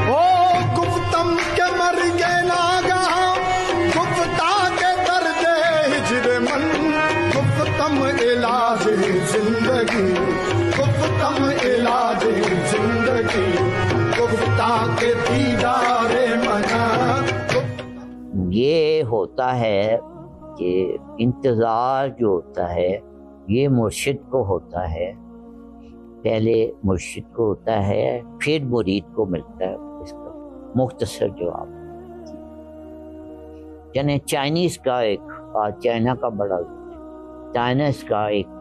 او گفتم کے مر گے ناگہاں گفتہ کے درد ہجر من، گفتم علاج زندگی، گفتم علاج زندگی، گفتہ کے دیدار منا۔ یہ ہوتا ہے کہ انتظار جو ہوتا ہے یہ مرشد کو ہوتا ہے، پہلے مرشد کو ہوتا ہے پھر مرید کو ملتا ہے اس کا مختصر جواب۔ یعنی چائنیز کا ایک چائنا کا بڑا چائنیز کا ایک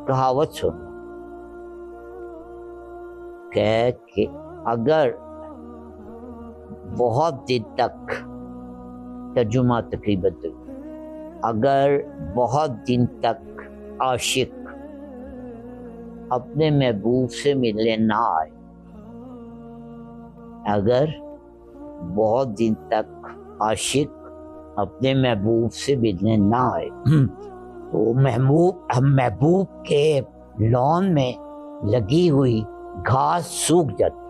کہاوت سن کہ اگر بہت دن تک، ترجمہ تقریباً، اگر بہت دن تک عاشق اپنے محبوب سے ملنے نہ آئے، اگر بہت دن تک عاشق اپنے محبوب سے ملنے نہ آئے تو محبوب کے لون میں لگی ہوئی گھاس سوکھ جاتی۔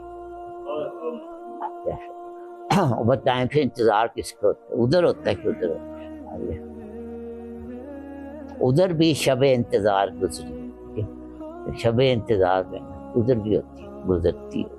بتائیں پھر انتظار کس کا ہوتا ہے؟ ادھر ہوتا ہے کہ ادھر ہوتا ہے؟ ادھر بھی شب انتظار گزری، شب انتظار میں ادھر بھی ہوتی ہے، گزرتی ہے۔